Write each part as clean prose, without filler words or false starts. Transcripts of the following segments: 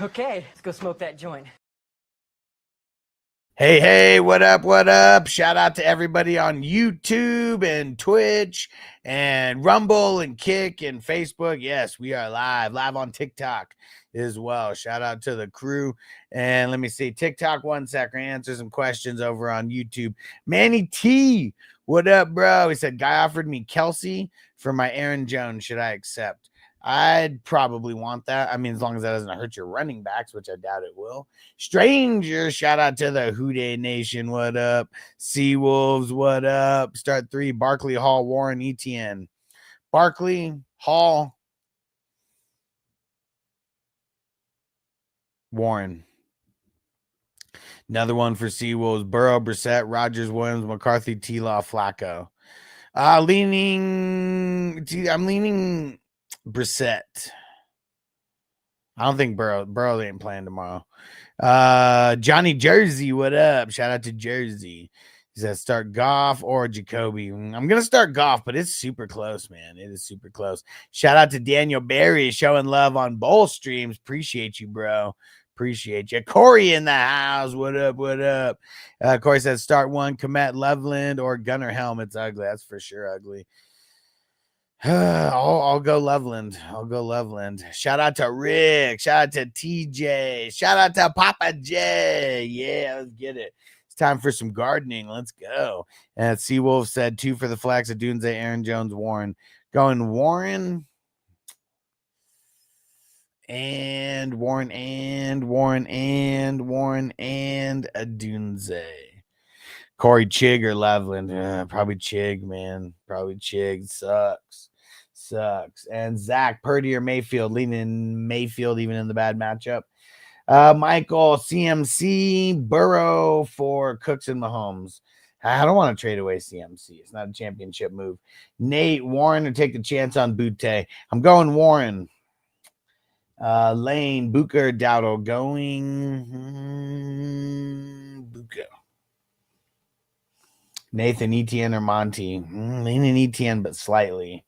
Okay, let's go smoke that joint. Hey, what up, what up? Shout out to everybody on YouTube and Twitch and Rumble and Kick and Facebook. Yes, we are live on TikTok as well. Shout out to the crew. And let me see, TikTok 1 second, answer some questions over on YouTube. Manny T, what up, bro? He said, guy offered me Kelsey for my Aaron Jones. Should I accept? I'd probably want that. I mean, as long as that doesn't hurt your running backs, which I doubt it will. Stranger, shout out to the Houday Nation. What up? Seawolves, what up? Start 3, Barkley, Hall, Warren, Etienne. Barkley, Hall, Warren. Another one for Seawolves. Burrow, Brissett, Rodgers, Williams, McCarthy, T-Law, Flacco. I'm leaning Brissett. I don't think Burrow ain't playing tomorrow. Johnny Jersey, what up? Shout out to Jersey. He says start Goff or Jacoby. I'm gonna start Goff, but it's super close, man. It is super close. Shout out to Daniel Barry showing love on both streams. Appreciate you, bro. Appreciate you. Corey in the house. What up? What up? Corey says start 1, Komet, Loveland, or Gunnar Helm. It's ugly. That's for sure ugly. I'll go Loveland. I'll go Loveland. Shout out to Rick. Shout out to TJ. Shout out to Papa J. Yeah, let's get it. It's time for some gardening. Let's go. And Seawolf said 2 for the flex of Dunze, Aaron Jones, Warren. Going Warren and Dunze. Corey Chig or Loveland? Probably Chig, man. Probably Chig. Sucks. And Zach Purdy or Mayfield, leaning Mayfield even in the bad matchup. Michael CMC, Burrow for Cooks and Mahomes. I don't want to trade away CMC. It's not a championship move. Nate, Warren, or take the chance on Butte. I'm going Warren. Lane, Buka or Dowdle. Going Buka. Nathan, Etienne or Monty. Leaning Etienne, but slightly.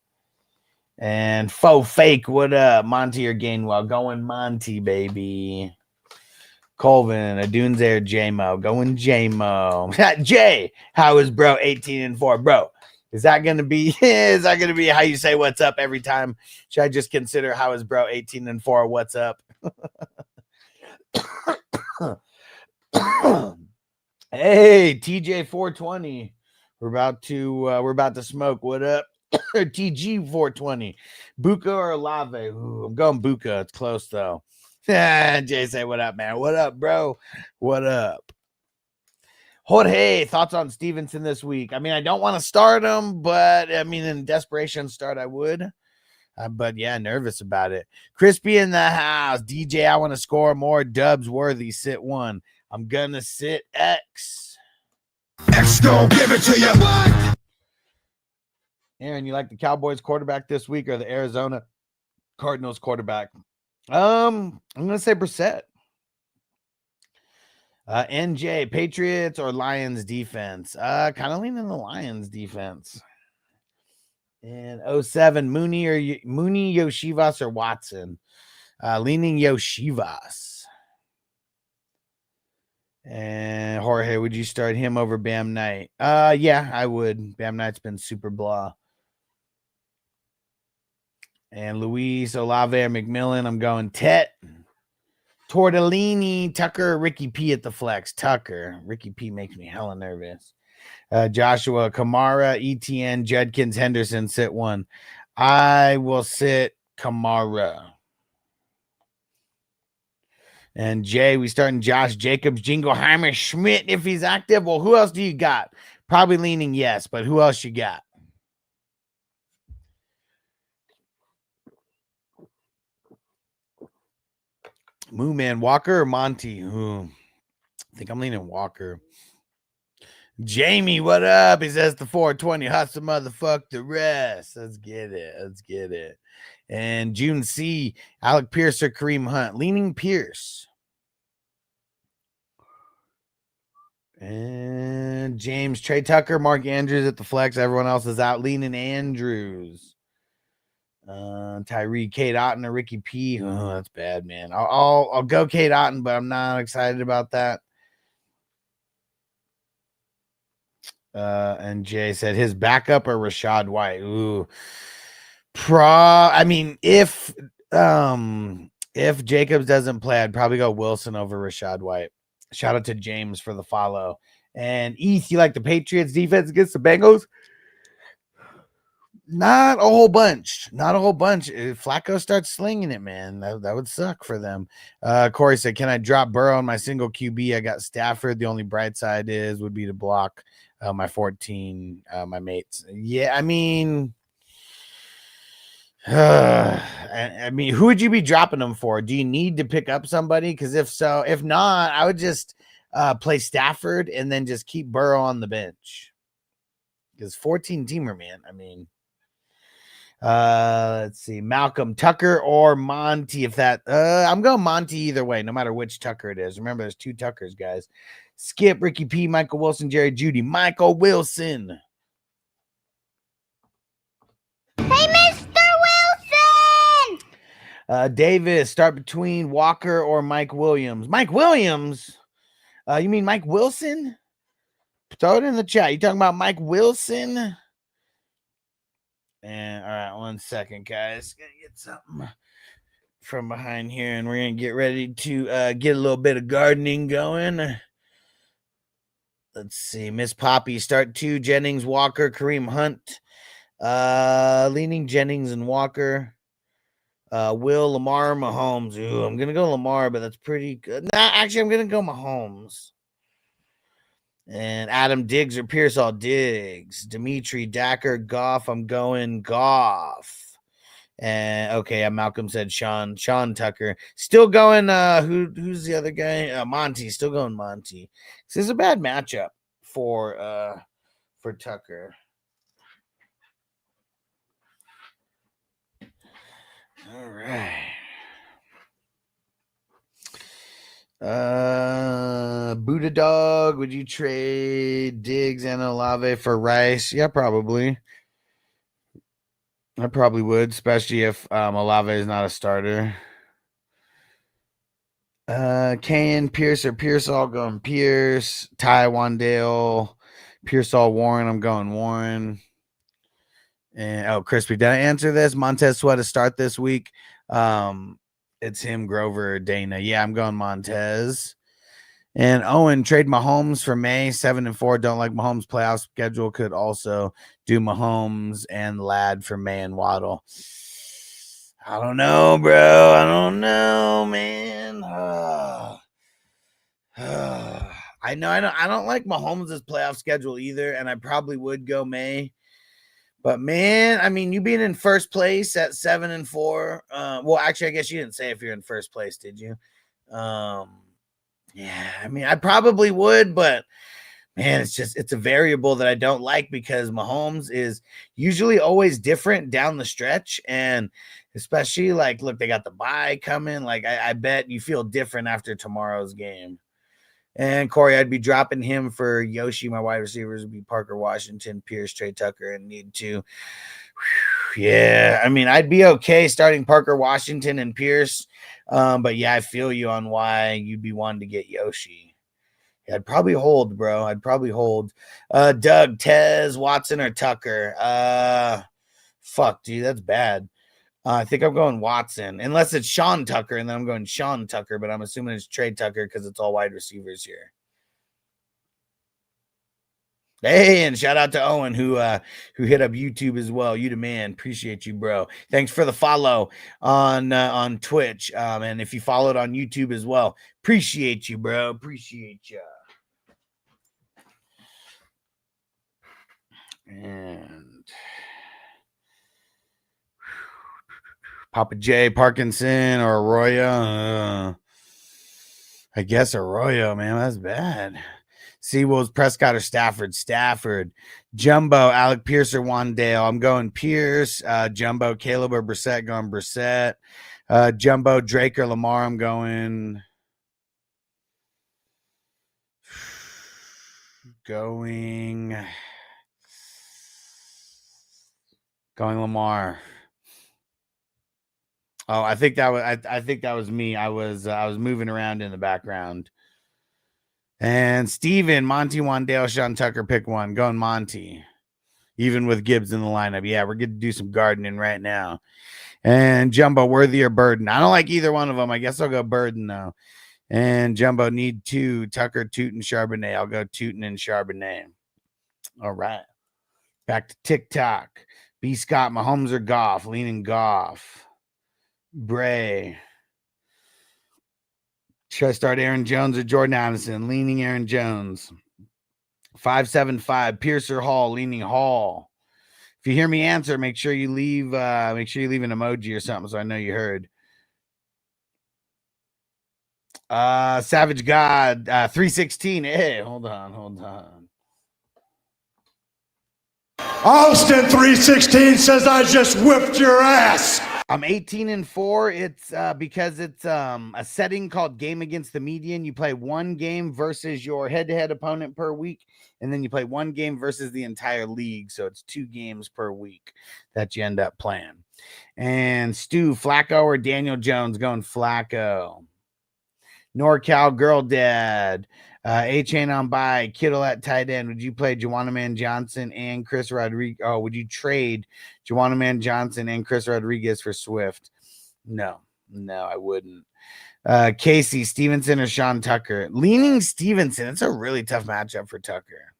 And faux fake, what up? Monty or Gainwell? Going Monty, baby. Colvin, Adunze or J-Mo? Going J-Mo. Jay, how is bro 18-4? Bro, is that gonna be how you say what's up every time? Should I just consider how is bro 18-4? What's up? Hey, TJ 420. We're about to smoke. What up? TG 420. Buka or Olave? I'm going Buka. It's close though. Jay say, what up, man? What up, bro? What up? Jorge, thoughts on Stevenson this week? I mean, I don't want to start him, but I mean, in desperation start, I would. But yeah, nervous about it. Crispy in the house. DJ, I want to score more. Dubs worthy. Sit 1. I'm gonna sit X. X gon' give it to you. What? Aaron, you like the Cowboys quarterback this week or the Arizona Cardinals quarterback? I'm gonna say Brissett. NJ, Patriots or Lions defense? Kind of leaning the Lions defense. And 07, Mooney, Yoshivas or Watson? Leaning Yoshivas. And Jorge, would you start him over Bam Knight? Yeah, I would. Bam Knight's been super blah. And Luis, Olave, or McMillan, I'm going Tet. Tortellini, Tucker, Ricky P at the flex. Tucker. Ricky P makes me hella nervous. Joshua, Kamara, ETN, Judkins, Henderson, sit 1. I will sit Kamara. And Jay, we starting Josh Jacobs, Jingleheimer, Schmidt if he's active. Well, who else do you got? Probably leaning yes, but who else you got? Moo Man, Walker or Monty? I think I'm leaning Walker. Jamie, what up? He says the 420. Hustle motherfuck the rest. Let's get it. And June C, Alec Pierce or Kareem Hunt? Leaning Pierce. And James, Trey Tucker, Mark Andrews at the flex. Everyone else is out leaning Andrews. Tyree, Kate Otten, or Ricky P. Oh, that's bad, man. I'll go Kate Otten, but I'm not excited about that. And Jay said his backup or Rashad White. Ooh, I mean, if Jacobs doesn't play, I'd probably go Wilson over Rashad White. Shout out to James for the follow. And East, you like the Patriots defense against the Bengals? Not a whole bunch. Not a whole bunch. If Flacco starts slinging it, man, that would suck for them. Corey said, can I drop Burrow on my single QB? I got Stafford. The only bright side would be to block my 14, my mates. Yeah, I mean, I mean, who would you be dropping them for? Do you need to pick up somebody? Because if so, if not, I would just play Stafford and then just keep Burrow on the bench. Because 14 teamer, man. I mean, let's see, Malcolm, Tucker, or Monty. If that, I'm going Monty either way, no matter which Tucker it is. Remember, there's 2 Tuckers, guys. Skip, Ricky P, Michael Wilson, Jerry Judy, Michael Wilson. Hey, Mr. Wilson! Davis, start between Walker or Mike Williams. Mike Williams? You mean Mike Wilson? Throw it in the chat. You talking about Mike Wilson? And all right, 1 second, guys. Gonna get something from behind here, and we're gonna get ready to get a little bit of gardening going. Let's see, Miss Poppy, start 2, Jennings, Walker, Kareem Hunt, leaning Jennings and Walker, Will, Lamar, Mahomes. Ooh, I'm gonna go Lamar, but that's pretty good. Nah, actually, I'm gonna go Mahomes. And Adam Diggs or Pearsall Diggs. Dimitri, Dacker, Goff. I'm going Goff. And okay, Malcolm said Sean Tucker. Still going who's the other guy? Monty, still going Monty. This is a bad matchup for Tucker. All right. Buddha Dog, would you trade Diggs and Olave for Rice? Yeah, probably. I probably would, especially if Olave is not a starter. Kane, Pierce, or Pearsall, going Pierce. Ty Wandale, Pearsall, Warren. I'm going Warren. And Crispy, did I answer this? Montez Sweat to start this week. It's him, Grover, Dana. Yeah, I'm going Montez. And Owen, trade Mahomes for May, 7-4. Don't like Mahomes' playoff schedule. Could also do Mahomes and Ladd for May and Waddle. I don't know, bro. I don't know, man. I know I don't like Mahomes' playoff schedule either, and I probably would go May. But man, I mean, you being in first place at 7-4. Well, actually, I guess you didn't say if you're in first place, did you? Yeah, I mean, I probably would, but man, it's a variable that I don't like because Mahomes is usually always different down the stretch. And especially like, look, they got the bye coming. Like, I bet you feel different after tomorrow's game. And Corey, I'd be dropping him for Yoshi. My wide receivers would be Parker Washington, Pierce, Trey Tucker, and need to. Yeah, I mean, I'd be okay starting Parker Washington and Pierce. But yeah, I feel you on why you'd be wanting to get Yoshi. Yeah, I'd probably hold, bro. I'd probably hold. Doug, Tez, Watson, or Tucker. Fuck, dude, that's bad. I think I'm going Watson, unless it's Sean Tucker, and then I'm going Sean Tucker, but I'm assuming it's Trey Tucker because it's all wide receivers here. Hey, and shout out to Owen who hit up YouTube as well. You the man. Appreciate you, bro. Thanks for the follow on Twitch. And if you followed on YouTube as well, appreciate you, bro. Appreciate you. And Papa J, Parkinson, or Arroyo. I guess Arroyo, man. That's bad. Seawolves, Prescott, or Stafford? Stafford. Jumbo, Alec Pierce, or Wandale? I'm going Pierce. Jumbo, Caleb, or Brissett? Going Brissett. Jumbo, Drake, or Lamar? I'm going Lamar. Oh, I think that was I think that was me. I was moving around in the background. And Steven, Monty Wandale, Sean Tucker, pick one. Going Monty. Even with Gibbs in the lineup. Yeah, we're going to do some gardening right now. And Jumbo, Worthy or Burden? I don't like either one of them. I guess I'll go Burden, though. And Jumbo, need two. Tucker, Tootin, Charbonnet. I'll go Tootin and Charbonnet. All right. Back to TikTok. B. Scott, Mahomes or Goff? Leaning Goff. Bray. Should I start Aaron Jones or Jordan Addison? Leaning Aaron Jones. 575. Pierce or Hall? Leaning Hall. If you hear me answer, make sure you leave an emoji or something so I know you heard. Savage God, 316. Hey, hold on. Austin 316 says I just whipped your ass. I'm 18-4. It's because it's a setting called Game Against the Median. You play one game versus your head-to-head opponent per week, and then you play one game versus the entire league. So it's 2 games per week that you end up playing. And Stu, Flacco or Daniel Jones? Going Flacco. NorCal Girl Dad. A-Chain on by Kittle at tight end. Would you play Juwanna Man Johnson and Chris Rodriguez? Oh, would you trade Juwanna Man Johnson and Chris Rodriguez for Swift? No, I wouldn't. Casey, Stevenson or Sean Tucker? Leaning Stevenson. It's a really tough matchup for Tucker.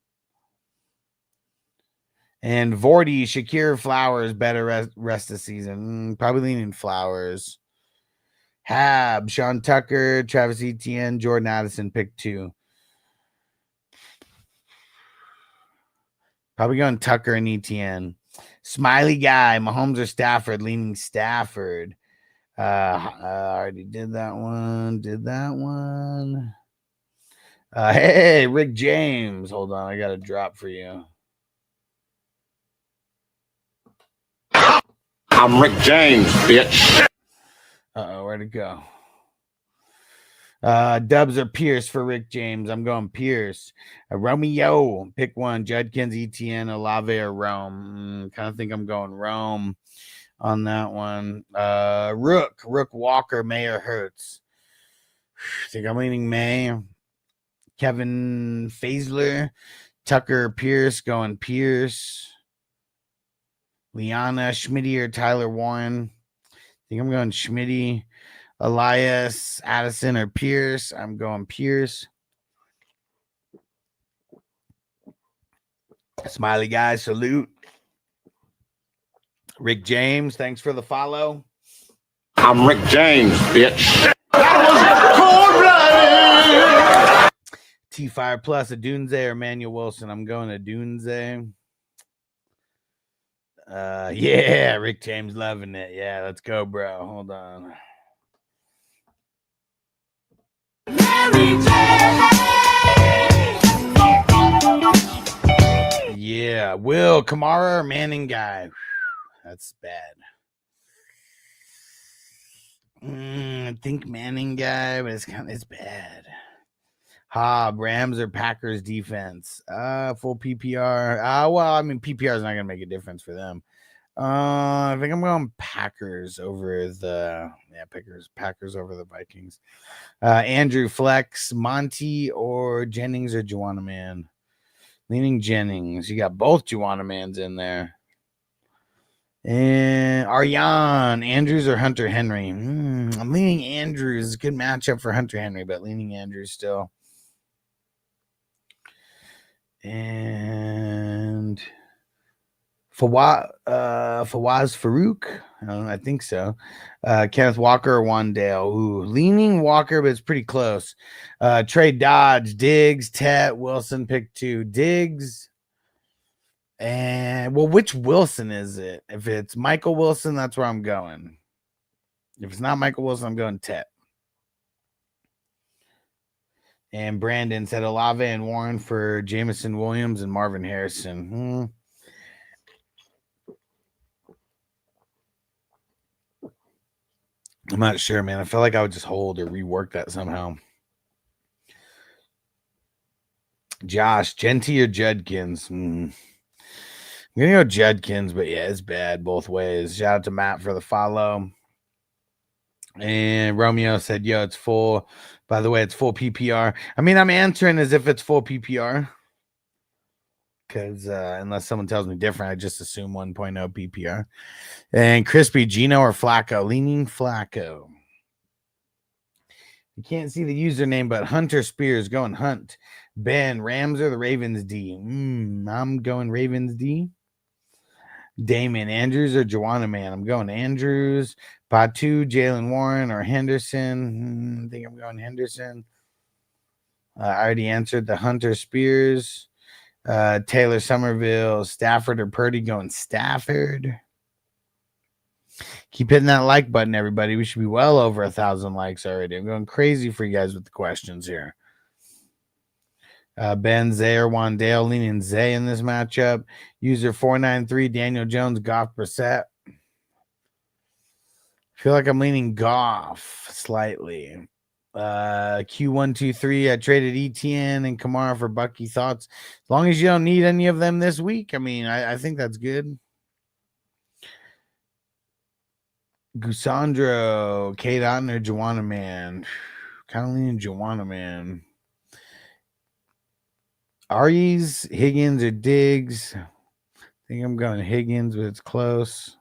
And Vorty, Shakir, Flowers, better rest of the season. Probably leaning Flowers. Hab, Sean Tucker, Travis Etienne, Jordan Addison, pick 2. Probably going Tucker and Etienne. Smiley Guy, Mahomes or Stafford? Leaning Stafford. I already did that one. Hey, Rick James. Hold on, I got a drop for you. I'm Rick James, bitch. Where'd it go? Dubs or Pierce for Rick James? I'm going Pierce. Romeo, pick one. Judkins, Etienne, Olave, or Rome? Kind of think I'm going Rome on that one. Rook Walker, May or Hurts? I think I'm leaning May. Kevin Fazler, Tucker, Pierce, going Pierce. Liana, Schmitty, or Tyler Warren? I think I'm going Schmitty. Elias, Addison, or Pierce? I'm going Pierce. Smiley Guy, salute. Rick James, thanks for the follow. I'm Rick James, bitch. T-Fire Plus, a Dunze or Emmanuel Wilson? I'm going to Dunze. Yeah, Rick James loving it. Yeah, let's go, bro. Hold on. Yeah, Will, Kamara, or Manning Guy? That's bad. I think Manning Guy, but it's bad. Hobb, Rams or Packers defense? Full PPR. Well, I mean, PPR is not gonna make a difference for them. I think I'm going Packers over the Packers over the Vikings. Andrew, Flex, Monty, or Jennings or Juwanna Man? Leaning Jennings. You got both Juwanna Mans in there. And Aryan, Andrews or Hunter Henry? I'm leaning Andrews. Good matchup for Hunter Henry, but leaning Andrews still. And Fawaz Farouk, I think so. Kenneth Walker or Wandale? Ooh, leaning Walker, but it's pretty close. Trey Dodge, Diggs, Tet, Wilson, pick 2. Diggs. And well, which Wilson is it? If it's Michael Wilson, that's where I'm going. If it's not Michael Wilson, I'm going Tet. And Brandon said Olave and Warren for Jamison Williams and Marvin Harrison. I'm not sure, man. I feel like I would just hold or rework that somehow. Josh, Genty or Judkins? I'm going to go Judkins, but yeah, it's bad both ways. Shout out to Matt for the follow. And Romeo said, yo, it's full. By the way, it's full PPR. I mean, I'm answering as if it's full PPR. Because unless someone tells me different, I just assume 1.0 PPR. And Crispy, Gino or Flacco? Leaning Flacco. You can't see the username, but Hunter Spears going Hunt. Ben, Rams or the Ravens D? I'm going Ravens D. Damon, Andrews or Joanna Man? I'm going Andrews. Batu, Jalen Warren or Henderson? I think I'm going Henderson. I already answered the Hunter Spears. Taylor Somerville, Stafford or Purdy? Going Stafford. Keep hitting that like button, everybody. We should be well over 1,000 likes already. I'm going crazy for you guys with the questions here. Ben, Zay, or Wandale, leaning Zay in this matchup. User 493, Daniel Jones, Goff, Brissett. Feel like I'm leaning Goff slightly. Q123, I traded ETN and Kamara for Bucky. Thoughts? As long as you don't need any of them this week, I mean, I think that's good. Gusandro, Kate Otten, or Joanna Man? Kind of leaning Joanna Man. Aries, Higgins, or Diggs? I think I'm going Higgins, but it's close.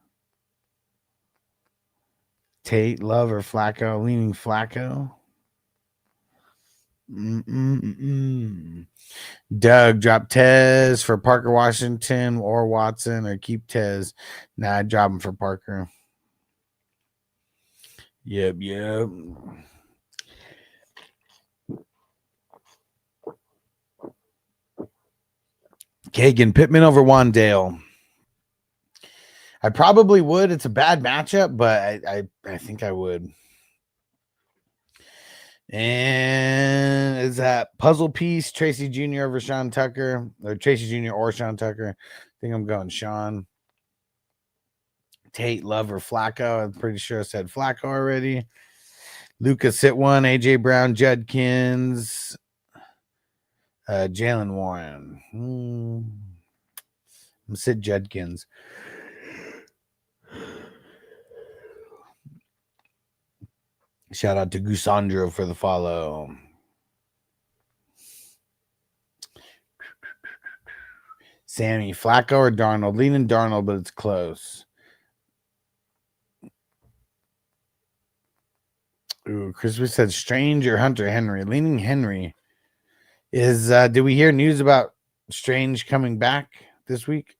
Tate, Love, or Flacco? Leaning Flacco. Doug, drop Tez for Parker Washington or Watson, or keep Tez. Nah, drop him for Parker. Yep. Kagan, Pittman over Wandale. I probably would. It's a bad matchup, but I think I would. And is that puzzle piece Tracy Jr. over Sean Tucker, or Tracy Jr. or Sean Tucker? I think I'm going Sean. Tate, Love, or Flacco? I'm pretty sure I said Flacco already. Lucas, sit one. AJ Brown, Judkins, Jalen Warren. I'm Sid Judkins. Shout out to Gusandro for the follow. Sammy, Flacco or Darnold? Leaning Darnold, but it's close. Ooh, Christopher said Strange or Hunter Henry. Leaning Henry. Did we hear news about Strange coming back this week?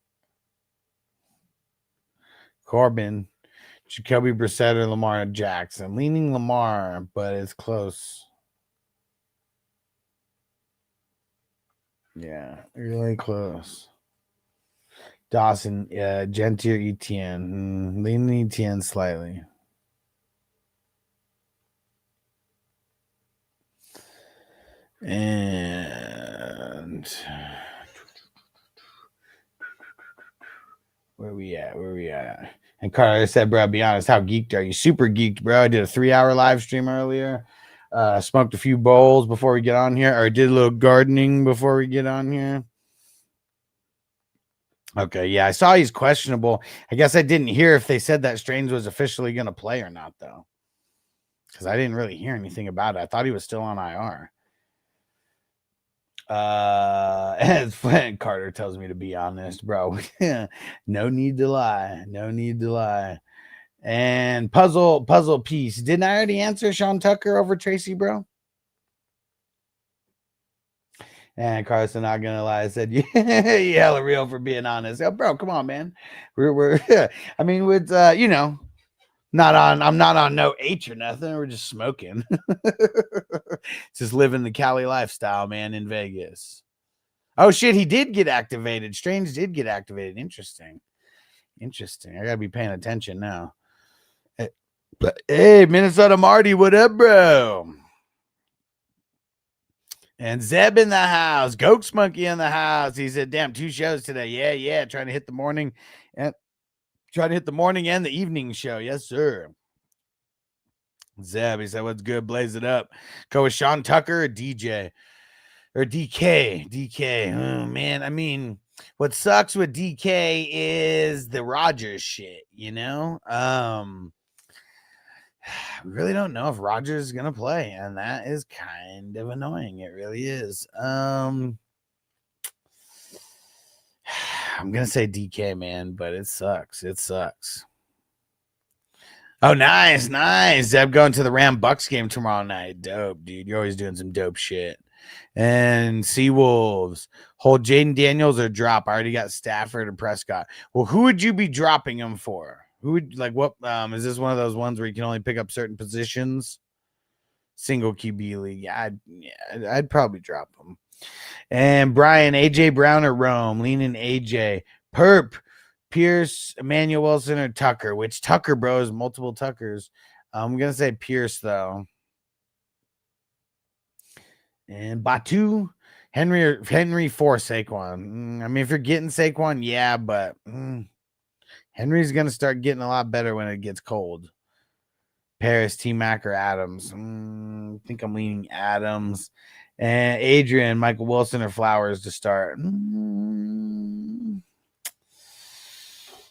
Corbin, Jacoby Brissett or Lamar Jackson? Leaning Lamar, but it's close. Yeah, really close. Dawson, Genti or ETN? Leaning ETN slightly. And where we at? And Carter said, bro, be honest, how geeked are you? Super geeked, bro. I did a 3-hour live stream earlier. Smoked a few bowls before we get on here, or did a little gardening before we get on here. Okay, yeah, I saw he's questionable. I guess I didn't hear if they said that Strange was officially going to play or not, though, because I didn't really hear anything about it. I thought he was still on IR. As Carter tells me to be honest, bro. No need to lie. And puzzle piece. Didn't I already answer Sean Tucker over Tracy, bro? And Carson, not gonna lie, I said, yeah, you hella real for being honest. Oh, bro, come on, man. We're I mean, with I'm not on no H or nothing. We're just smoking. Just living the Cali lifestyle, man, in Vegas. Oh shit, he did get activated. Strange did get activated. Interesting. I gotta be paying attention now. Hey, Minnesota Marty, what up, bro? And Zeb in the house. Goats Monkey in the house. He said, damn, 2 shows today. Yeah. Trying to hit the morning and the evening show. Yes, sir. Zeb, he said, what's good? Blaze it up. Go with Sean Tucker or DJ? Or DK. Oh, man. I mean, what sucks with DK is the Rodgers shit, you know? We really don't know if Rogers is gonna play, and that is kind of annoying. It really is. I'm gonna say DK, man, but it sucks. It sucks. Oh, nice. Zeb going to the Ram Bucks game tomorrow night. Dope, dude. You're always doing some dope shit. And Seawolves hold Jaden Daniels or drop. I already got Stafford and Prescott. Well, who would you be dropping him for? Who would like what? Is this one of those ones where you can only pick up certain positions? Single QB league. I'd probably drop him. And Brian, AJ Brown or Rome, leaning AJ. Perp, Pierce, Emmanuel Wilson or Tucker. Which Tucker, bro, is multiple Tuckers. I'm gonna say Pierce though. And Batu, Henry for Saquon. I mean, if you're getting Saquon, yeah, but Henry's gonna start getting a lot better when it gets cold. Paris, T-Mac, or Adams. I think I'm leaning Adams. And Adrian, Michael Wilson, or Flowers to start. I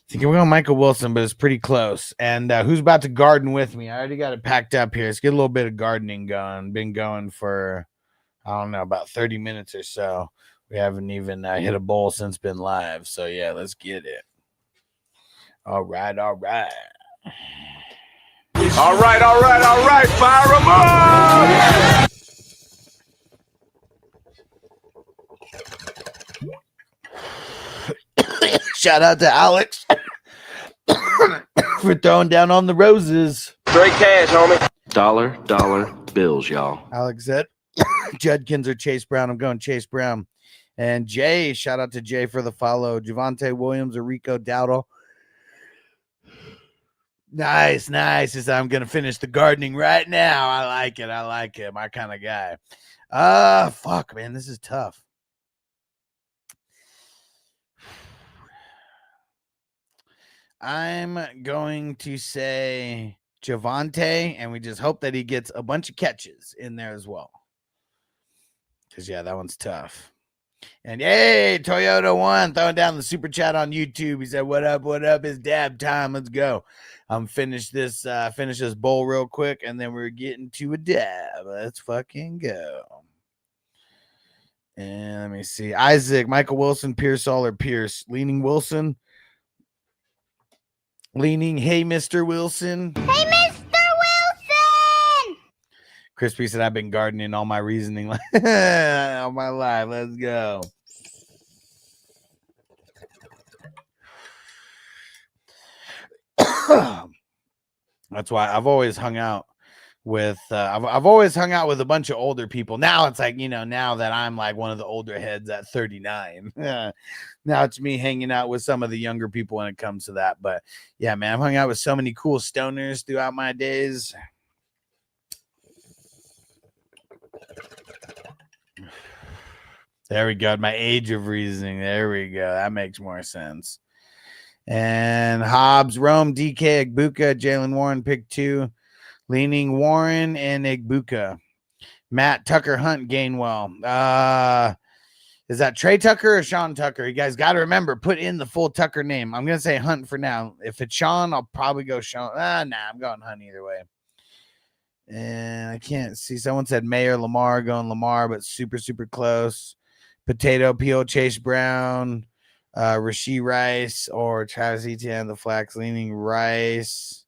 think we're going Michael Wilson, but it's pretty close. And who's about to garden with me? I already got it packed up here. Let's get a little bit of gardening going. Been going for, I don't know, about 30 minutes or so. We haven't even hit a bowl since been live. So, yeah, let's get it. All right. All right. Fire them up! Shout out to Alex for throwing down on the roses. Straight cash, homie. Dollar bills, y'all. Alex said Judkins or Chase Brown. I'm going Chase Brown. And Jay, shout out to Jay for the follow. Javonte Williams or Rico Dowdle. Nice. I'm going to finish the gardening right now. I like it. My kind of guy. Fuck, man. This is tough. I'm going to say Javonte, and we just hope that he gets a bunch of catches in there as well. Because, yeah, that one's tough. And, yay, Toyota 1 throwing down the super chat on YouTube. He said, what up? It's dab time. Let's go. Finish this bowl real quick, and then we're getting to a dab. Let's fucking go. And let me see. Isaac, Michael Wilson, Pearsall, or Pierce. Leaning Wilson. Leaning, hey, Mr. Wilson. Hey, Mr. Wilson! Crispy said, I've been gardening all my reasoning all my life. Let's go. That's why I've always hung out with I've always hung out with a bunch of older people. Now it's like, now that I'm like one of the older heads at 39. Now it's me hanging out with some of the younger people when it comes to that. But yeah, man, I've hung out with so many cool stoners throughout my days. There we go. My age of reasoning. There we go. That makes more sense. And Hobbs, Rome, DK, Igbuka, Jalen Warren, pick 2. Leaning Warren and Igbuka. Matt, Tucker, Hunt, Gainwell. Is that Trey Tucker or Sean Tucker? You guys got to remember, put in the full Tucker name. I'm going to say Hunt for now. If it's Sean, I'll probably go Sean. I'm going Hunt either way. And I can't see. Someone said Mayor Lamar, going Lamar, but super, super close. Potato Peel, Chase Brown, Rashee Rice, or Travis Etienne, the flex, leaning Rice.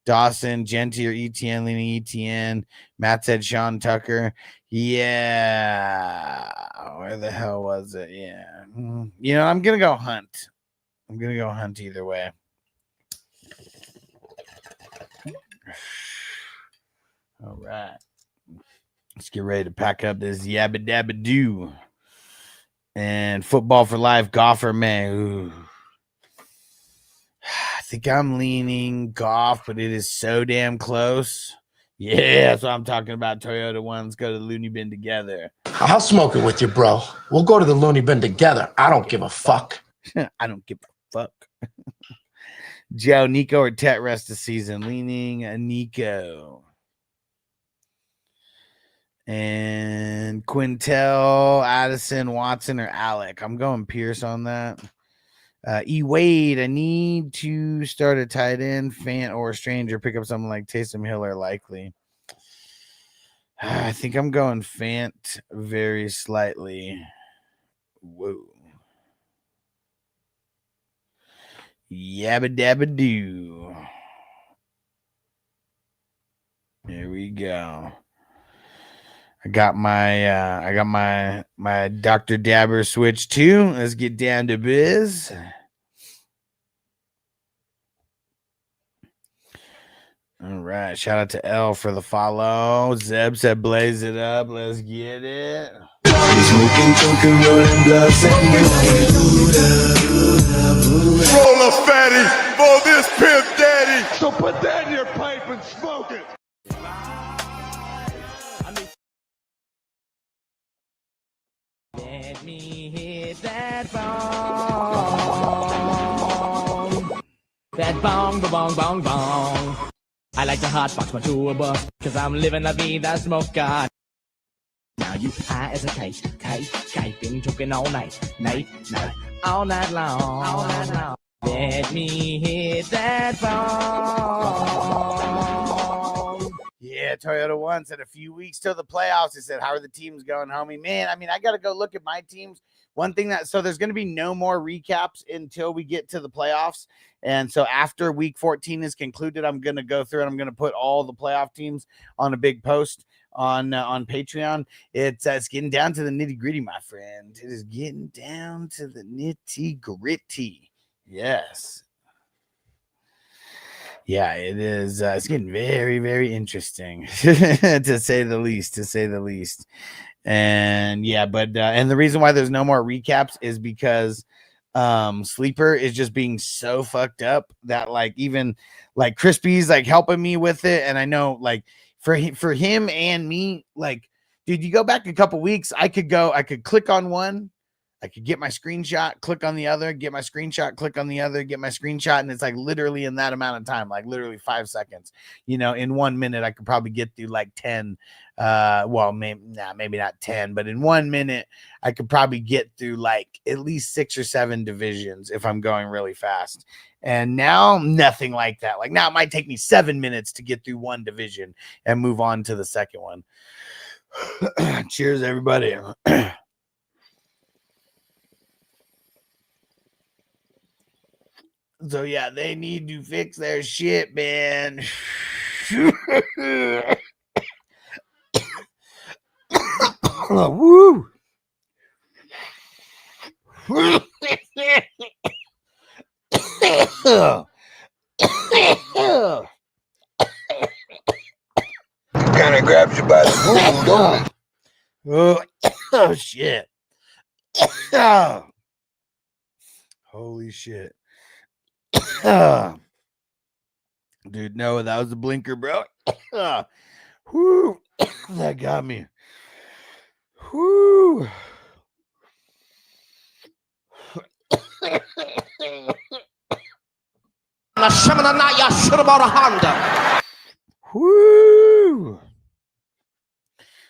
Dawson, Genty, or Etienne, leaning Etienne. Matt said Sean Tucker. Yeah. Where the hell was it? Yeah. I'm going to go Hunt. I'm going to go Hunt either way. All right. Let's get ready to pack up this yabba dabba doo. And football for life, golfer, man. Ooh. I think I'm leaning golf, but it is so damn close. Yeah, that's what I'm talking about. Toyota 1. Let's go to the Looney Bin together. I'll smoke it with you, bro. We'll go to the Looney Bin together. I don't give a fuck. I don't give a fuck. Joe, Nico, or Tet rest of season? Leaning Nico. And Quintel, Addison, Watson, or Alec. I'm going Pierce on that. Wade, I need to start a tight end, Fant or Stranger. Pick up something like Taysom Hill or likely. I think I'm going Fant very slightly. Whoa. Yabba dabba doo. Here we go. I got my Dr. Dabber switch too. Let's get down to biz. All right. Shout out to L for the follow. Zeb said blaze it up. Let's get it. Roll a fatty for this pimp daddy. So put that in your pipe and smoke it. Let me hit that bong. That bong, ba bong, bong, bong. I like to hotbox my tour bus, cause I'm living la vida smoker. Now you high as a kite, been choking all night, all night long. Let me hit that bong. Yeah, Toyota One said a few weeks till the playoffs. He said, how are the teams going, homie? Man, I mean, I got to go look at my teams. One thing so there's going to be no more recaps until we get to the playoffs. And so after week 14 is concluded, I'm going to go through and I'm going to put all the playoff teams on a big post on Patreon. It's getting down to the nitty gritty, my friend. It is getting down to the nitty gritty. Yes. Yeah, it is. It's getting very, very interesting to say the least. And yeah, but and the reason why there's no more recaps is because Sleeper is just being so fucked up that like even like Crispy's like helping me with it. And I know like for him and me, like, dude, you go back a couple weeks, I could click on one. I could get my screenshot, click on the other, get my screenshot, click on the other, get my screenshot. And it's like literally in that amount of time, like literally 5 seconds, you know, in 1 minute, I could probably get through like 10. Well, maybe not 10, but in 1 minute, I could probably get through like at least 6 or 7 divisions if I'm going really fast. And now nothing like that. Like now it might take me 7 minutes to get through one division and move on to the second one. Cheers, everybody. So yeah, they need to fix their shit, man. Woo! Kind of grabs you by the boot, don't it? Oh shit. Oh. Holy shit. Dude, no, that was a blinker, bro. Whoo, that got me. Whoo. Whoo.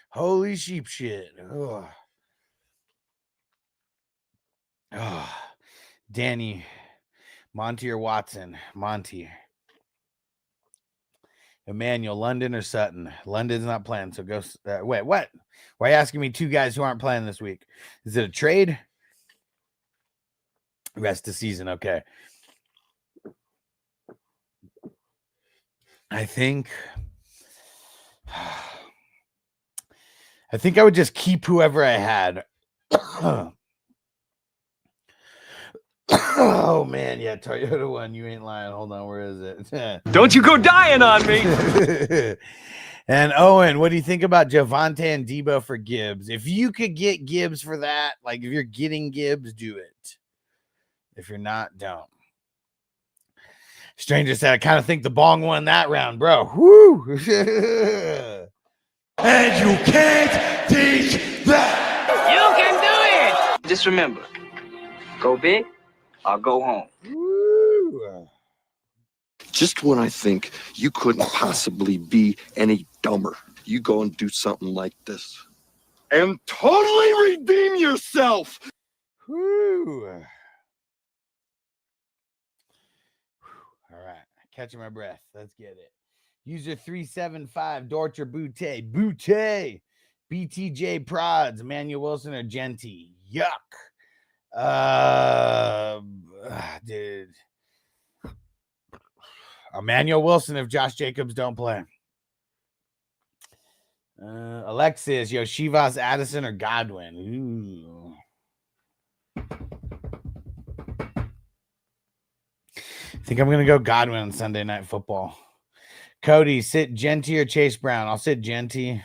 Holy sheep shit. Oh. Oh. Danny, Monty or Watson? Monty. Emmanuel, London or Sutton? London's not playing, so go. Wait, what? Why are you asking me 2 guys who aren't playing this week? Is it a trade? Rest of season, okay. I think I would just keep whoever I had. Oh man, yeah, Toyota One, you ain't lying. Hold on, where is it? Don't you go dying on me. And Owen, what do you think about Javonte and Debo for Gibbs? If you could get Gibbs for that, like if you're getting Gibbs, do it. If you're not, don't. Stranger said, I kind of think the bong won that round, bro. Woo! And you can't teach that. You can do it! Just remember, go big or go home. Woo! Just when I think you couldn't possibly be any dumber, you go and do something like this and totally redeem yourself. Woo! Catching my breath. Let's get it. User 375, Dorcher Butte. BTJ Prods, Emmanuel Wilson or Genty. Yuck. Dude. Emmanuel Wilson if Josh Jacobs don't play. Alexis, Shivas, Addison, or Godwin. Ooh. I think I'm going to go Godwin on Sunday Night Football. Cody, sit Genty or Chase Brown? I'll sit Genty.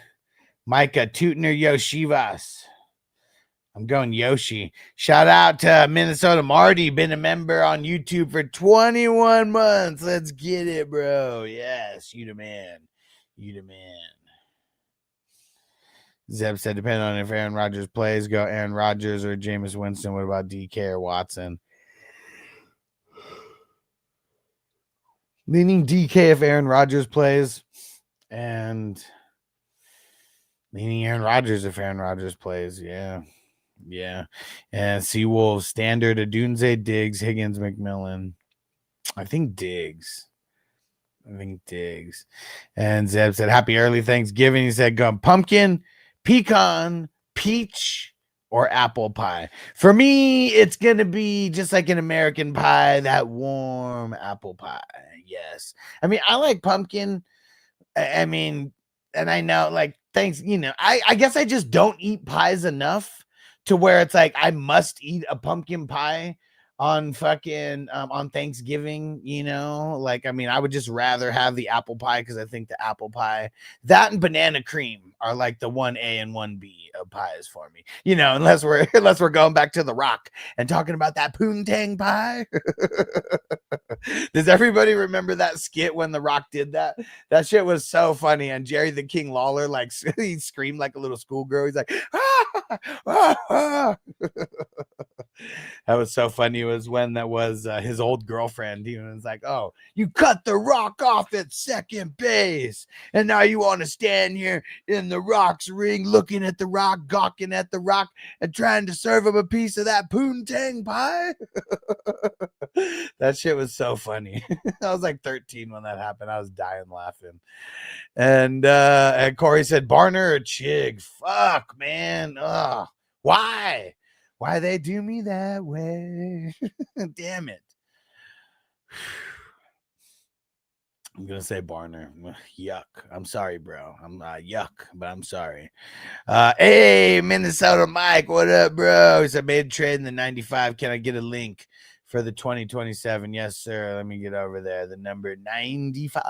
Micah, Tootin or Shivas? I'm going Yoshi. Shout out to Minnesota Marty. Been a member on YouTube for 21 months. Let's get it, bro. Yes, you the man. You the man. Zeb said, depending on if Aaron Rodgers plays, go Aaron Rodgers or Jameis Winston. What about DK or Watson? Leaning DK if Aaron Rodgers plays, and leaning Aaron Rodgers if Aaron Rodgers plays. Yeah. And Seawolves, Standard, Adunze, Diggs, Higgins, McMillan. I think Diggs. And Zeb said, happy early Thanksgiving. He said, go pumpkin, pecan, peach, or apple pie. For me, it's going to be just like an American pie, that warm apple pie. Yes. I mean, I like pumpkin. I mean, and I know, like, thanks, I guess I just don't eat pies enough to where it's like I must eat a pumpkin pie on fucking on Thanksgiving, like, I mean, I would just rather have the apple pie because I think the apple pie, that and banana cream are like the 1A and 1B of pies for me, unless we're going back to The Rock and talking about that poontang pie. Does everybody remember that skit when The Rock did that? That shit was so funny. And Jerry the King Lawler, like, he screamed like a little schoolgirl. He's like, ah, ah, ah. That was so funny. It was when that was his old girlfriend. He was like, oh, you cut The Rock off at second base, and now you want to stand here in The Rock's ring looking at The Rock, gawking at The Rock, and trying to serve him a piece of that poontang pie? That shit was so funny. I was like 13 when that happened. I was dying laughing. And Corey said, Barner or Chig? Fuck, man. Ugh. Why they do me that way? Damn it. I'm going to say Barner. Yuck. I'm sorry, bro. I'm yuck, but I'm sorry. Hey, Minnesota Mike. What up, bro? He said, made a trade in the 95. Can I get a link for the 2027? Yes, sir. Let me get over there. The number 95.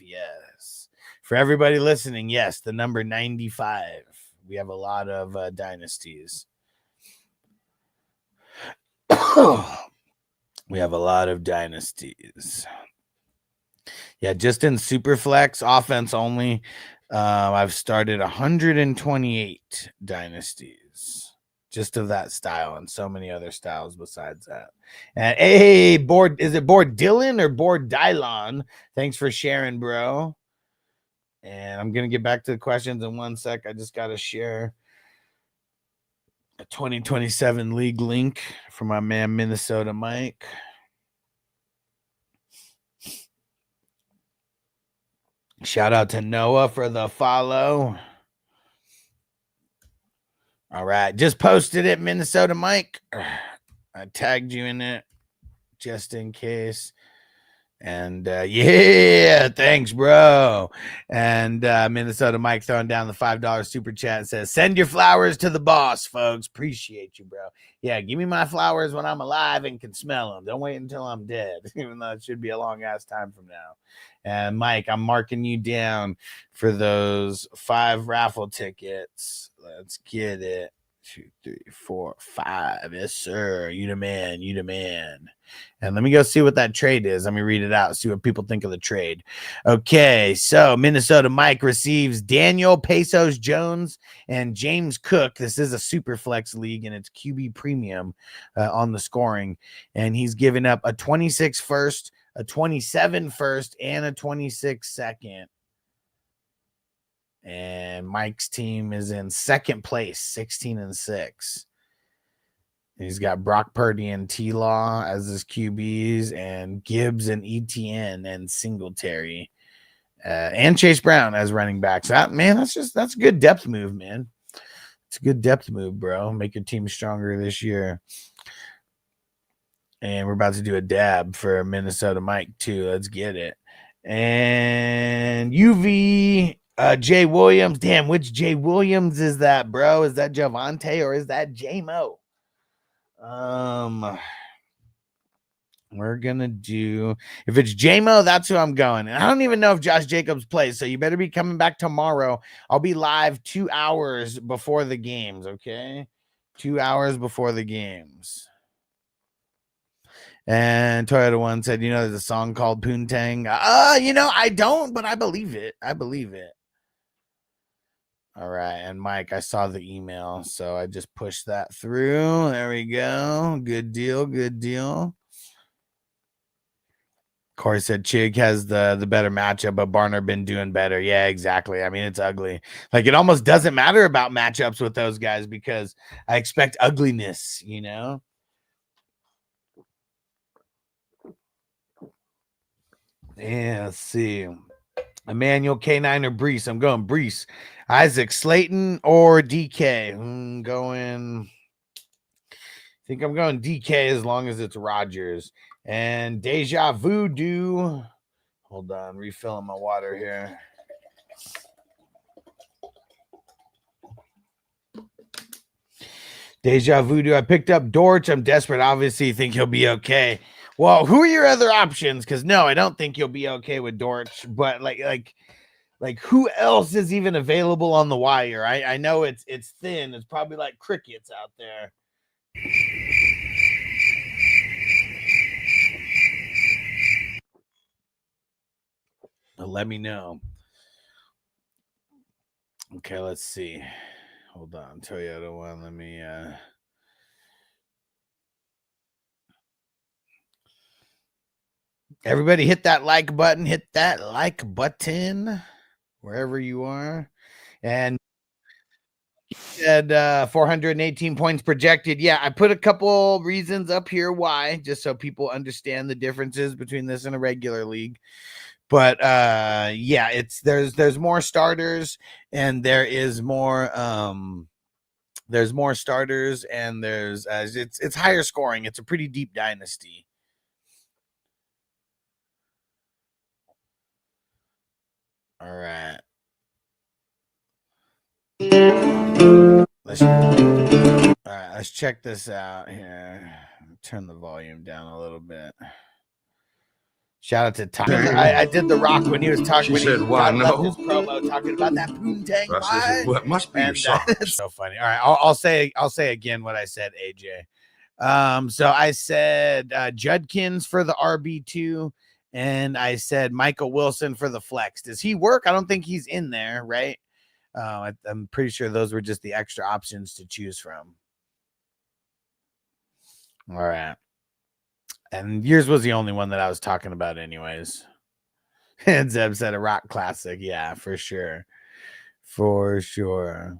Yes. For everybody listening, yes, the number 95. We have a lot of dynasties. We have a lot of dynasties. Yeah, just in Superflex, offense only, I've started 128 dynasties just of that style and so many other styles besides that. And hey, is it Board Dylan or Board Dylon? Thanks for sharing, bro. And I'm going to get back to the questions in 1 sec. I just got to share a 2027 league link for my man Minnesota Mike. Shout out to Noah for the follow. All right, just posted it, Minnesota Mike. I tagged you in it just in case. And yeah, thanks, bro. And Minnesota Mike throwing down the $5 super chat and says, send your flowers to the boss, folks. Appreciate you, bro. Yeah, give me my flowers when I'm alive and can smell them. Don't wait until I'm dead, even though it should be a long ass time from now. And Mike, I'm marking you down for those 5 raffle tickets. Let's get it. 2, 3, 4, 5. Yes, sir. You the man. You the man. And let me go see what that trade is. Let me read it out. See what people think of the trade. Okay, so Minnesota Mike receives Daniel Pesos Jones and James Cook. This is a super flex league, and it's QB premium on the scoring. And he's given up a 26 first, a 27 first, and a 26 second. And Mike's team is in second place, 16-6. He's got Brock Purdy and T-Law as his QBs, and Gibbs and ETN and Singletary, and Chase Brown as running backs. That's a good depth move, man. It's a good depth move, bro. Make your team stronger this year. And we're about to do a dab for Minnesota Mike too. Let's get it. And UV Jay Williams. Damn, which Jay Williams is that, bro? Is that Javante or is that J-Mo? We're gonna do, if it's J-Mo, that's who I'm going. And I don't even know if Josh Jacobs plays, so you better be coming back tomorrow. I'll be live 2 hours before the games, okay? 2 hours before the games. And Toyota One said, there's a song called Poontang. I don't, but I believe it. I believe it. All right. And Mike, I saw the email, so I just pushed that through. There we go. Good deal. Good deal. Corey said Chig has the better matchup, but Barner been doing better. Yeah, exactly. I mean, it's ugly. Like, it almost doesn't matter about matchups with those guys because I expect ugliness, Yeah, let's see. Emmanuel, K9, or Brees. I'm going Brees. Isaac, Slayton, or DK. I think I'm going DK as long as it's Rodgers. And Deja Voodoo. Hold on, refilling my water here. Deja Voodoo. I picked up Dortch. I'm desperate. Obviously, think he'll be okay. Well, who are your other options? Because no, I don't think you'll be okay with Dortch. But like who else is even available on the wire? I know it's thin. It's probably like crickets out there. Let me know. Okay, let's see. Hold on, Toyota One. Let me everybody hit that like button. Hit that like button wherever you are. And said 418 points projected. Yeah, I put a couple reasons up here why, just so people understand the differences between this and a regular league. But yeah, there's more starters and there's more starters and it's higher scoring. It's a pretty deep dynasty. All right. Let's check this out here. Turn the volume down a little bit. Shout out to Tyler. I did the Rock when he was talking. She said, "Why no?" His promo talking about that Poontang. I said, "What must be your song?" It's so funny. All right, I'll say again what I said, AJ. So I said Judkins for the RB2, and I said Michael Wilson for the flex. Does he work? I don't think he's in there, right? I'm pretty sure those were just the extra options to choose from. All right. And yours was the only one that I was talking about anyways. And Zeb said a rock classic. Yeah, for sure. For sure.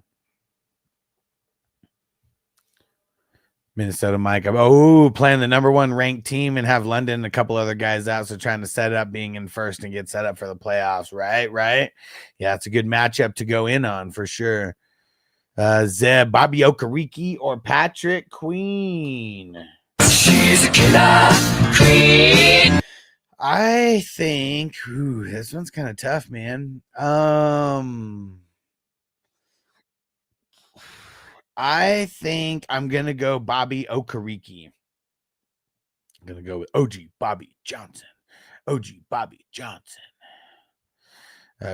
Minnesota Mike. Playing the number 1 ranked team and have London and a couple other guys out. So trying to set up being in first and get set up for the playoffs. Right. Yeah, it's a good matchup to go in on for sure. Zeb, Bobby Okereke or Patrick Queen? She's a killer queen. I think this one's kind of tough, man. I think I'm gonna go Bobby Okereke. I'm gonna go with OG Bobby Johnson.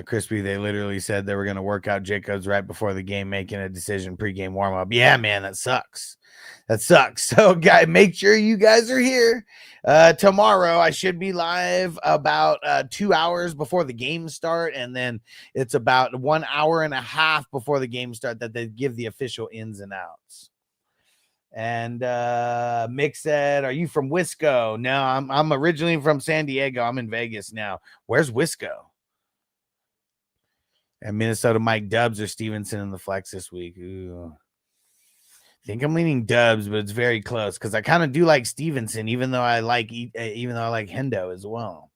Crispy, they literally said they were gonna work out Jacobs right before the game, making a decision pregame warm up. Yeah, man, that sucks. So, guys, make sure you guys are here tomorrow. I should be live about 2 hours before the game start, and then it's about 1 hour and a half before the game start that they give the official ins and outs. And Mick said, "Are you from Wisco?" No, I'm originally from San Diego. I'm in Vegas now. Where's Wisco? And Minnesota Mike Dubs or Stevenson in the flex this week. Ooh. I think I'm leaning Dubs, but it's very close because I kind of do like Stevenson, even though I like Hendo as well.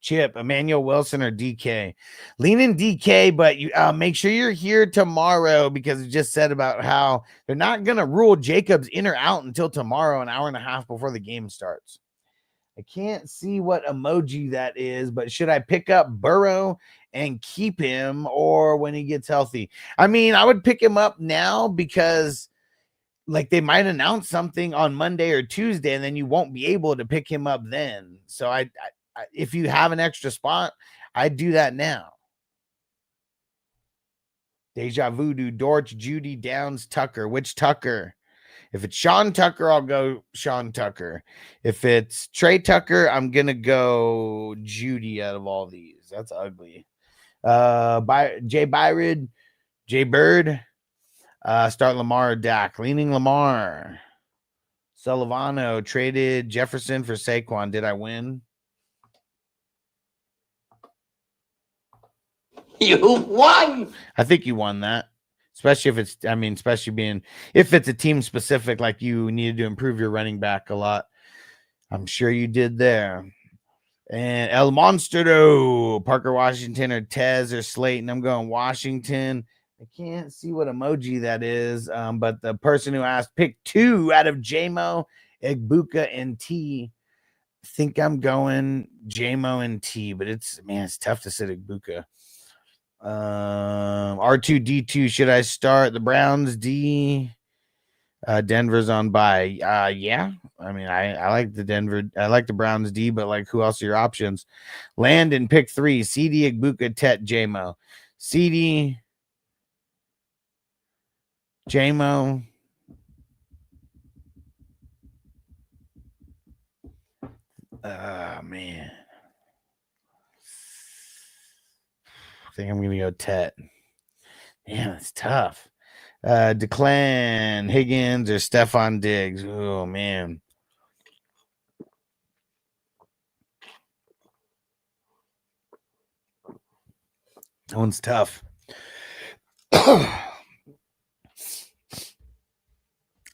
Chip, Emmanuel Wilson, or DK. Leaning DK, but you make sure you're here tomorrow because it just said about how they're not gonna rule Jacobs in or out until tomorrow, an hour and a half before the game starts. I can't see what emoji that is, but should I pick up Burrow and keep him or when he gets healthy? I mean, I would pick him up now because like they might announce something on Monday or Tuesday and then you won't be able to pick him up then. So I if you have an extra spot, I'd do that now. Deja Voodoo, Dortch, Judy, Downs, Tucker. Which Tucker? If it's Sean Tucker, I'll go Sean Tucker. If it's Trey Tucker, I'm going to go Judy out of all these. That's ugly. Jay Byron, Jay Bird. Start Lamar or Dak. Leaning Lamar. Sullivano traded Jefferson for Saquon. Did I win? You won. I think you won that. Especially if it's, if it's a team specific, like you needed to improve your running back a lot. I'm sure you did there. And El Monstro, Parker Washington or Tez or Slayton. I'm going Washington. I can't see what emoji that is. But the person who asked, pick 2 out of JMO, Egbuka, and T. I think I'm going JMO and T, but it's tough to sit Egbuka. R2D2, should I start the Browns D? Denver's on bye. Yeah. I mean, I like the Browns D, but like who else are your options? Landon, pick 3. CD, Egbuka, Tet, JMO. CD, JMO. Man. I think I'm going to go Tet. Man, it's tough. Declan, Higgins, or Stephon Diggs. Oh, man. That one's tough. I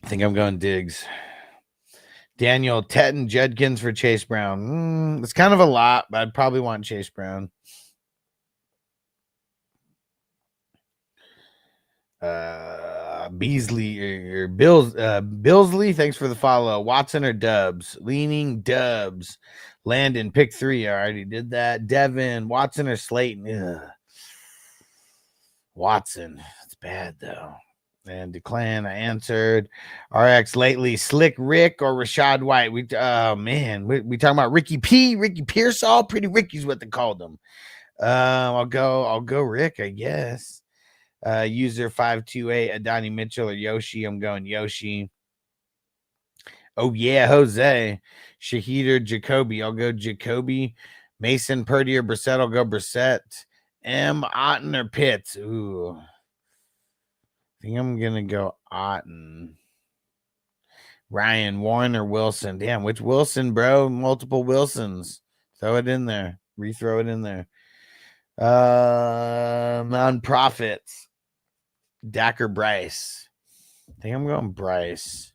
think I'm going Diggs. Daniel, Tet and Judkins for Chase Brown. It's kind of a lot, but I'd probably want Chase Brown. Beasley or Billsley, thanks for the follow. Watson or Dubs? Leaning Dubs. Landon, pick 3. I already did that. Devin, Watson or Slayton? Ugh. Watson. It's bad though. And Declan, I answered. RX lately, Slick Rick or Rashad White? We talking about Ricky P, Ricky Pearsall, Pretty Ricky's what they called him. I'll go Rick, I guess. User 528, Adani Mitchell or Yoshi. I'm going Yoshi. Oh yeah, Jose. Shahid or Jacoby. I'll go Jacoby. Mason, Purdy or Brissett. I'll go Brissett. M. Otten or Pitts. Ooh. I think I'm gonna go Otten. Ryan, Warren or Wilson. Damn, which Wilson, bro? Multiple Wilsons. Throw it in there. Rethrow it in there. Non-profits. Dak or Bryce. I think I'm going Bryce.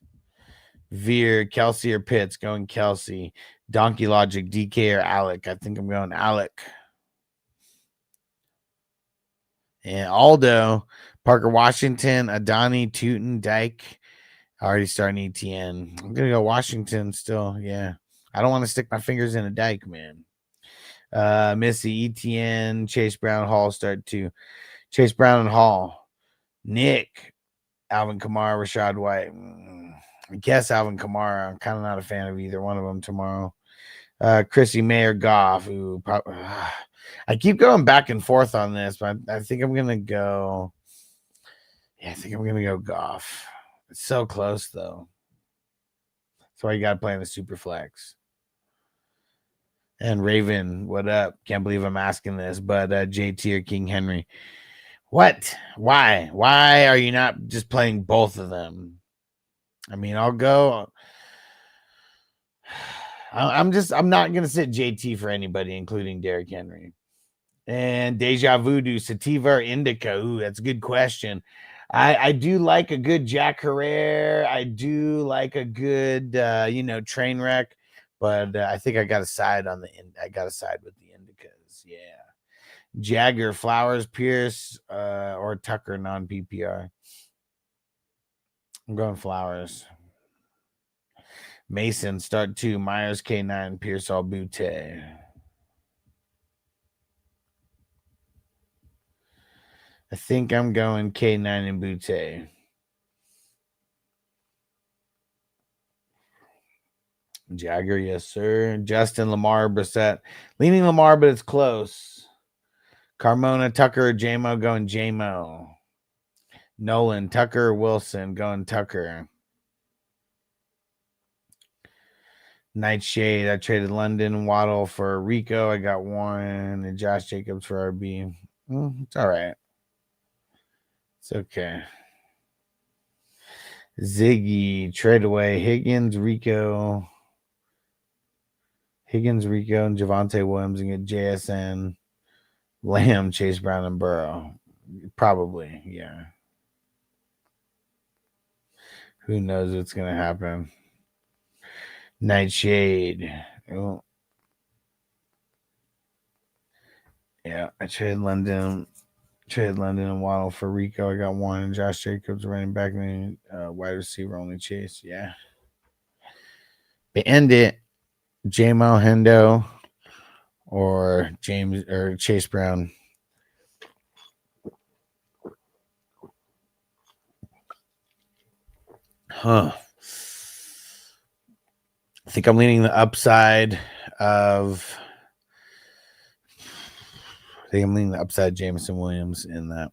Veer, Kelsey or Pitts. Going Kelsey. Donkey Logic, DK or Alec. I think I'm going Alec. And Aldo, Parker Washington, Adani, Tootin, Dyke. Already starting ETN. I'm going to go Washington still. Yeah. I don't want to stick my fingers in a Dyke, man. Missy, ETN, Chase Brown, Hall start 2. Chase Brown and Hall. Nick, Alvin Kamara, Rashad White. I guess Alvin Kamara. I'm kind of not a fan of either one of them tomorrow. Chrissy Mayer, Goff. Ooh, I keep going back and forth on this, but I think I'm going to go. Yeah, I think I'm going to go Goff. It's so close, though. That's why you got to play in the super flex. And Raven, what up? Can't believe I'm asking this, but JT or King Henry. What? Why? Why are you not just playing both of them? I mean, I'll go. I'm not going to sit JT for anybody, including Derrick Henry. And Deja Voodoo, Sativa or Indica? Ooh, that's a good question. I do like a good Jack Herrera. I do like a good, train wreck. But I think I got to side on the end. I got to side with the Indicas. Yeah. Jagger, Flowers, Pierce, or Tucker non PPR. I'm going Flowers. Mason, start 2. Myers, K9, Pierce, all Butte. I think I'm going K9 and Butte. Jagger, yes, sir. Justin, Lamar, Brissett. Leaning Lamar, but it's close. Carmona, Tucker, JMO, going JMO. Nolan, Tucker, Wilson, going Tucker. Nightshade, I traded London, Waddle for Rico. I got Warren and Josh Jacobs for RB. It's all right. It's okay. Ziggy, trade away Higgins, Rico, and Javonte Williams, and get JSN, Lamb, Chase Brown, and Burrow. Probably, yeah. Who knows what's going to happen? Nightshade. Oh. Yeah, I traded London and Waddle for Rico. I got Warren and Josh Jacobs running back, and wide receiver only Chase. Yeah. But end it. JMO, Hendo, or James or Chase Brown. Huh. I think I'm leaning the upside of. I think I'm leaning the upside Jameson Williams in that.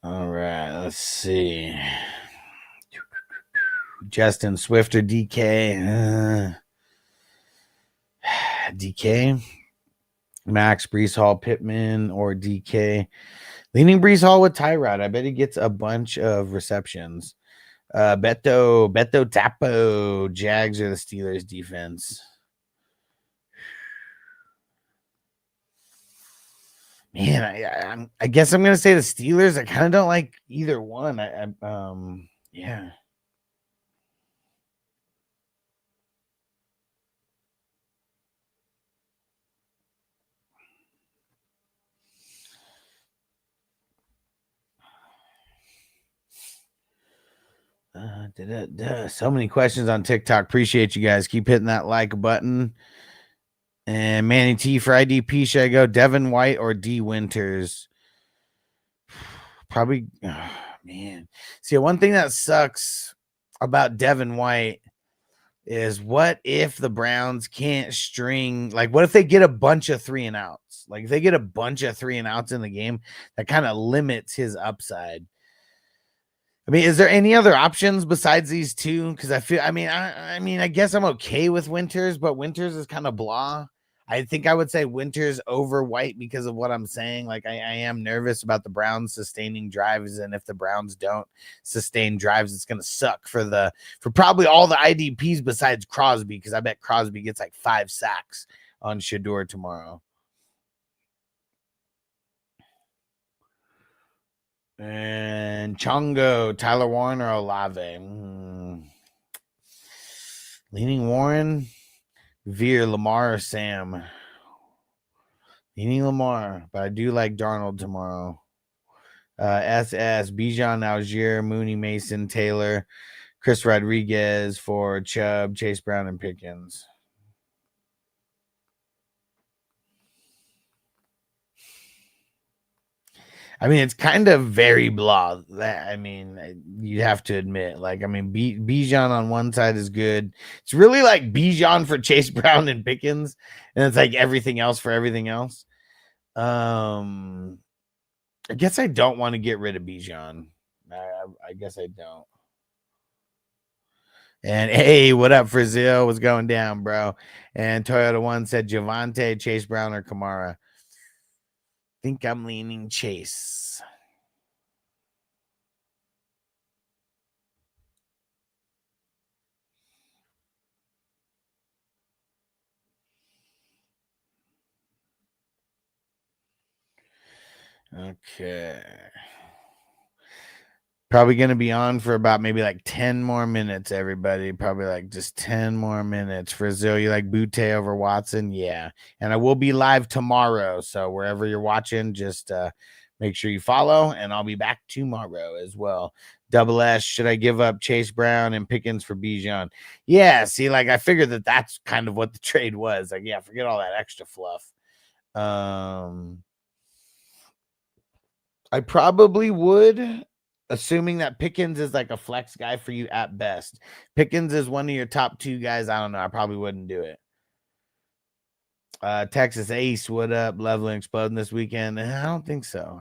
All right, let's see. Justin Swift or DK? DK. Max, Brees Hall, Pittman, or DK. Leaning Brees Hall with Tyrod. I bet he gets a bunch of receptions. Beto Tapo. Jags or the Steelers defense? Man, I guess I'm gonna say the Steelers. I kind of don't like either one. Yeah. So many questions on TikTok. Appreciate you guys. Keep hitting that like button. And Manny T for IDP. Should I go Devin White or D Winters? Probably. Oh, man. See, one thing that sucks about Devin White is what if the Browns can't string, like what if they get a bunch of 3 and outs? Like if they get a bunch of 3 and outs in the game, that kind of limits his upside. I mean, is there any other options besides these two? Because I guess I'm okay with Winters, but Winters is kind of blah. I think I would say Winters over White because of what I'm saying. Like I am nervous about the Browns sustaining drives, and if the Browns don't sustain drives, it's gonna suck for probably all the IDPs besides Crosby, because I bet Crosby gets like 5 sacks on Shador tomorrow. And Chongo, Tyler Warren, or Olave? Leaning Warren, Veer, Lamar, or Sam? Leaning Lamar, but I do like Darnold tomorrow. SS, Bijan, Algier, Mooney, Mason, Taylor, Chris Rodriguez for Chubb, Chase Brown, and Pickens. I mean, it's kind of very blah. You'd have to admit. Bijan on one side is good. It's really like Bijan for Chase Brown and Pickens, and it's like everything else for everything else. I guess I don't want to get rid of Bijan. I guess I don't. And hey, what up, Brazil? What's going down, bro? And Toyota One said Javante, Chase Brown, or Kamara. Think I'm leaning Chase. Okay. Probably going to be on for about maybe like 10 more minutes, everybody. Probably like just 10 more minutes. Brazil, you like Butte over Watson? Yeah. And I will be live tomorrow. So wherever you're watching, just make sure you follow. And I'll be back tomorrow as well. Double S, should I give up Chase Brown and Pickens for Bijan? Yeah, see, like I figured that's kind of what the trade was. Like, yeah, forget all that extra fluff. I probably would, assuming that Pickens is like a flex guy for you at best. Pickens is one of your top 2 guys. I don't know. I probably wouldn't do it. Texas Ace, what up? Leveling exploding this weekend? I don't think so.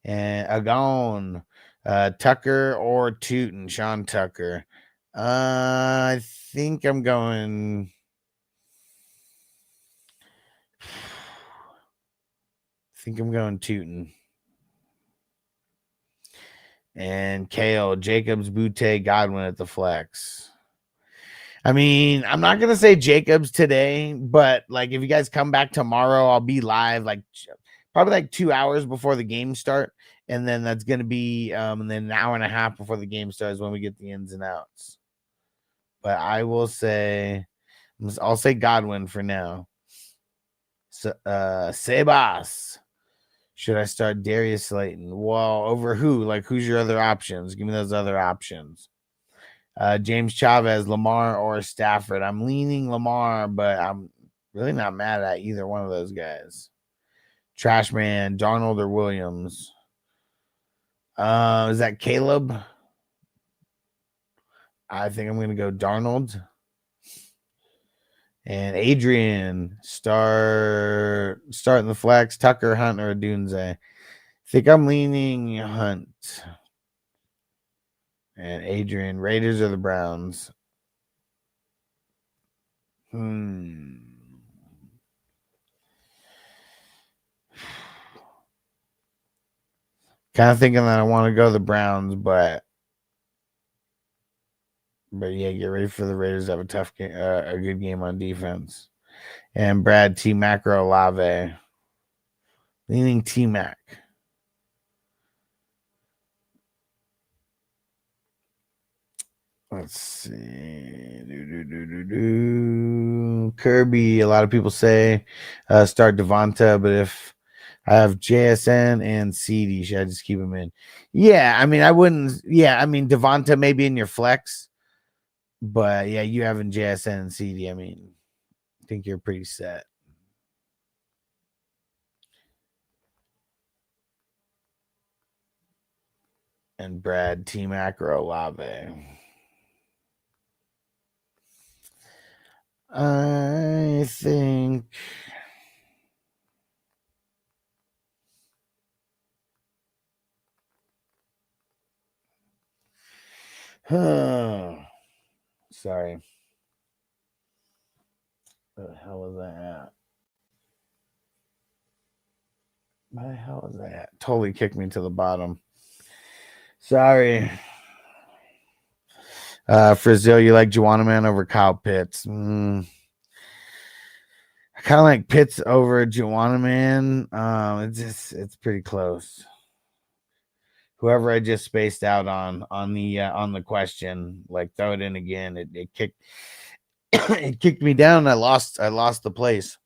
And Agon, Tucker or Tootin, Sean Tucker. I think I'm going. Tootin. And Kale, Jacobs, Butte, Godwin at the flex. I mean, I'm not going to say Jacobs today, but like if you guys come back tomorrow, I'll be live like probably like 2 hours before the game start. And then that's going to be and then an hour and a half before the game starts when we get the ins and outs. But I will say, I'll say Godwin for now. So, Sebas. Should I start Darius Slayton? Well, over who? Like, who's your other options? Give me those other options. James Chavez, Lamar, or Stafford. I'm leaning Lamar, but I'm really not mad at either one of those guys. Trashman, Darnold, or Williams? Is that Caleb? I think I'm going to go Darnold. And Adrian, starting the flex, Tucker, Hunt, or Dunze. I think I'm leaning Hunt. And Adrian, Raiders or the Browns? Kind of thinking that I want to go the Browns, but yeah, get ready for the Raiders to have a tough game, a good game on defense. And Brad T. Macro Lave, leaning T Mac. Let's see. Kirby, a lot of people say start Devonta, but if I have JSN and CD, should I just keep him in? Yeah, I mean, I wouldn't. Yeah, I mean, Devonta maybe in your flex, but yeah, you having JSN and CD, I mean, I think you're pretty set. And Brad T Macro Lave. I think sorry. Where the hell was that at? Where the hell was that? Totally kicked me to the bottom. Sorry. Frizzell, you like Juwanna Man over Kyle Pitts? I kind of like Pitts over Juwanna Man. It's pretty close. Whoever I just spaced out on the question, like throw it in again. It kicked it kicked me down. I lost the place.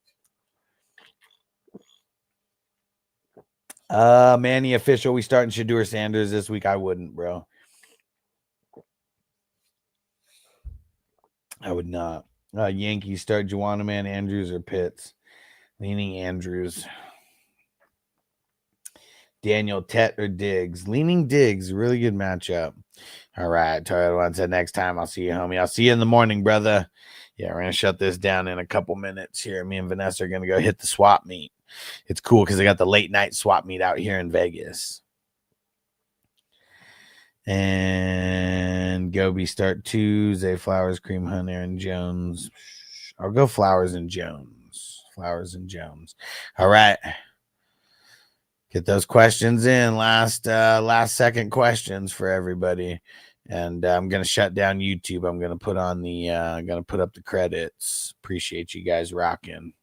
Manny official. We starting Shadur Sanders this week. I wouldn't, bro. I would not. Yankees start Juwanna Man, Andrews, or Pitts. Leaning Andrews. Daniel Tet or Diggs. Leaning Diggs. Really good matchup. All right. Toyota One said next time. I'll see you, homie. I'll see you in the morning, brother. Yeah, we're going to shut this down in a couple minutes here. Me and Vanessa are going to go hit the swap meet. It's cool because I got the late night swap meet out here in Vegas. And Gobi start 2. Zay Flowers, Cream Hunt, Aaron Jones. I'll go Flowers and Jones. Flowers and Jones. All right. Get those questions in. Last second questions for everybody. And I'm gonna shut down YouTube. I'm gonna put on the I'm gonna put up the credits. Appreciate you guys rocking.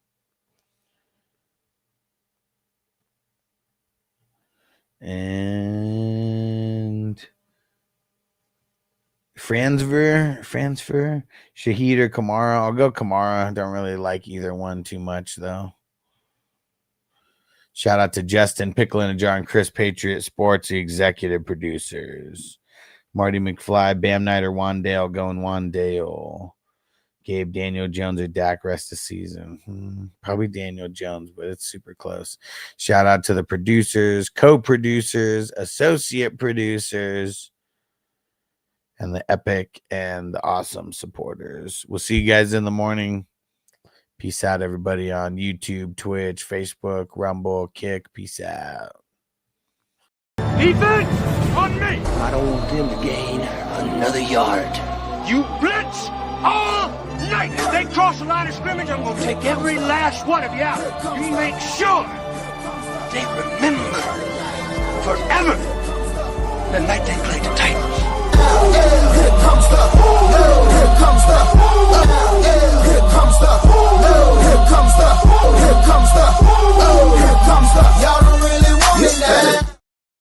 And Fransfer, Shahid or Kamara. I'll go Kamara. Don't really like either one too much though. Shout out to Justin, Pickle in a Jar, and Chris Patriot Sports, the executive producers. Marty McFly, Bam Knight, or Wandale, going Wandale. Gabe, Daniel Jones, or Dak rest of season. Probably Daniel Jones, but it's super close. Shout out to the producers, co-producers, associate producers, and the epic and the awesome supporters. We'll see you guys in the morning. Peace out, everybody, on YouTube, Twitch, Facebook, Rumble, Kick. Peace out. Defense on me. I don't want them to gain another yard. You blitz all night. If they cross the line of scrimmage, I'm going to take every last one of you out. You make sure They remember forever the night they played